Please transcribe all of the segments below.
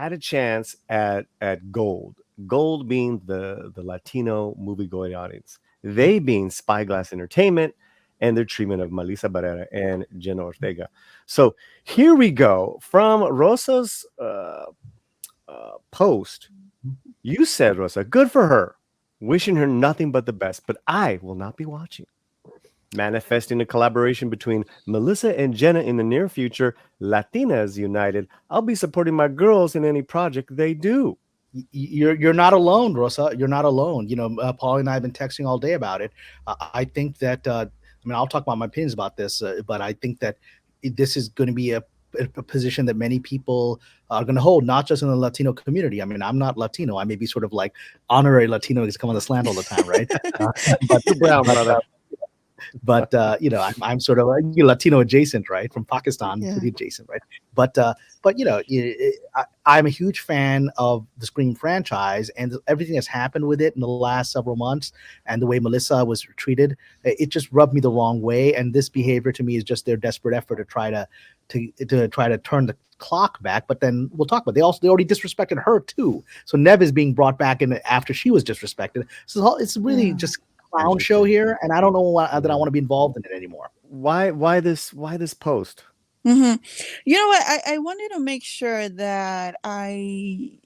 had a chance at Gold. Gold being the Latino movie going audience. They being Spyglass Entertainment and their treatment of Melissa Barrera and Jenna Ortega. So here we go from Rosa's post. You said, Rosa, good for her. Wishing her nothing but the best, but I will not be watching. Manifesting a collaboration between Melissa and Jenna in the near future, Latinas United. I'll be supporting my girls in any project they do. You're not alone, Rosa. You're not alone. Paulie and I have been texting all day about it. I think that I'll talk about my opinions about this, but I think that this is going to be a position that many people are going to hold, not just in the Latino community. I mean, I'm not Latino. I may be sort of like honorary Latino because I come on the slant all the time, right? But you're brown, brother. But I'm sort of like Latino adjacent, right, from Pakistan, pretty adjacent, right? But I'm a huge fan of the Scream franchise and everything that's happened with it in the last several months, and the way Melissa was treated. It just rubbed me the wrong way, and this behavior to me is just their desperate effort to try to turn the clock back. But then we'll talk about they already disrespected her too. So Nev is being brought back in after she was disrespected. So it's really just clown show here, and I don't know that I want to be involved in it anymore. Why this post? Mm-hmm. You know what? I wanted to make sure that I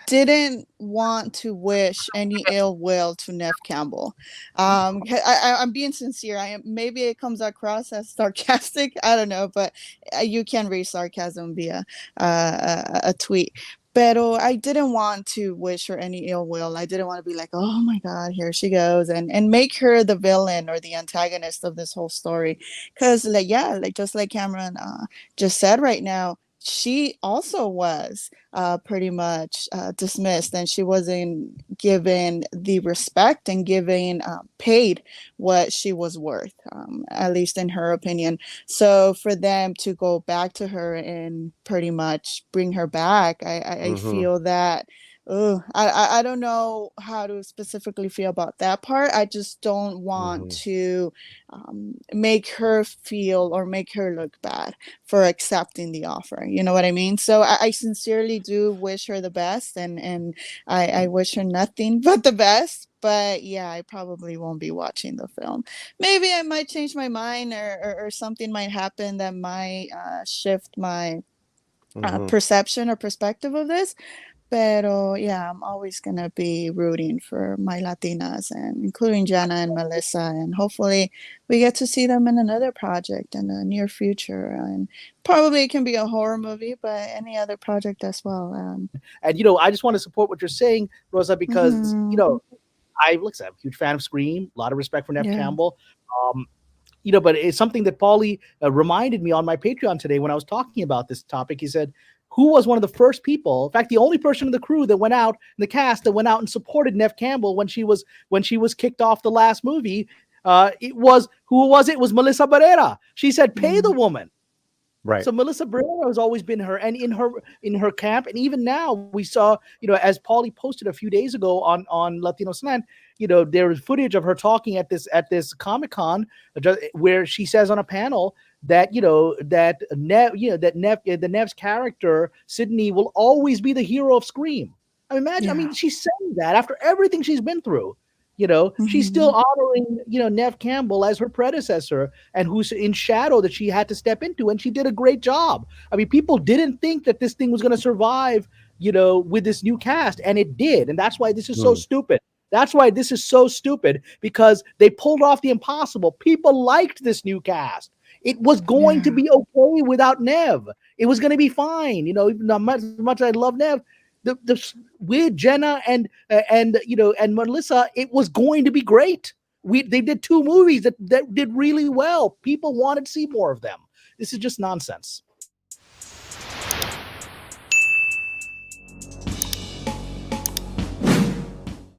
didn't want to wish any ill will to Nev Campbell. I'm being sincere. Maybe it comes across as sarcastic. I don't know, but you can read sarcasm via a tweet. Pero I didn't want to wish her any ill will. I didn't want to be like, oh my God, here she goes, and make her the villain or the antagonist of this whole story. Because just like Kamran just said right now, she also was pretty much dismissed, and she wasn't given the respect and given paid what she was worth, at least in her opinion. So for them to go back to her and pretty much bring her back, I feel that I don't know how to specifically feel about that part. I just don't want to make her feel or make her look bad for accepting the offer. You know what I mean? So I sincerely do wish her the best, and I wish her nothing but the best. But yeah, I probably won't be watching the film. Maybe I might change my mind, or something might happen that might shift my perception or perspective of this. Pero yeah, I'm always gonna be rooting for my Latinas, and including Jenna and Melissa, and hopefully we get to see them in another project in the near future. And probably it can be a horror movie, but any other project as well. And I just want to support what you're saying, Rosa, because I'm a huge fan of Scream, a lot of respect for Nev Campbell. But it's something that Paulie reminded me on my Patreon today when I was talking about this topic. He said, who was one of the first people, in fact, the only person in the crew that went out, in the cast that went out and supported Nev Campbell when she was kicked off the last movie? It was Melissa Barrera. She said, pay the woman. Right. So Melissa Barrera has always been her, and in her camp, and even now we saw, as Paulie posted a few days ago on Latino Slant, there is footage of her talking at this Comic-Con where she says on a panel that Nev's character Sydney will always be the hero of Scream. I mean, imagine. I mean, she's saying that after everything she's been through. She's still honoring, Nev Campbell as her predecessor, and who's in shadow that she had to step into, and she did a great job. I mean, people didn't think that this thing was going to survive, with this new cast, and it did, and that's why this is so stupid. That's why this is so stupid, because they pulled off the impossible. People liked this new cast. It was going to be okay without Nev. It was going to be fine. Even as much as I love Nev, with Jenna and Melissa, it was going to be great. They did 2 movies that did really well. People wanted to see more of them. This is just nonsense.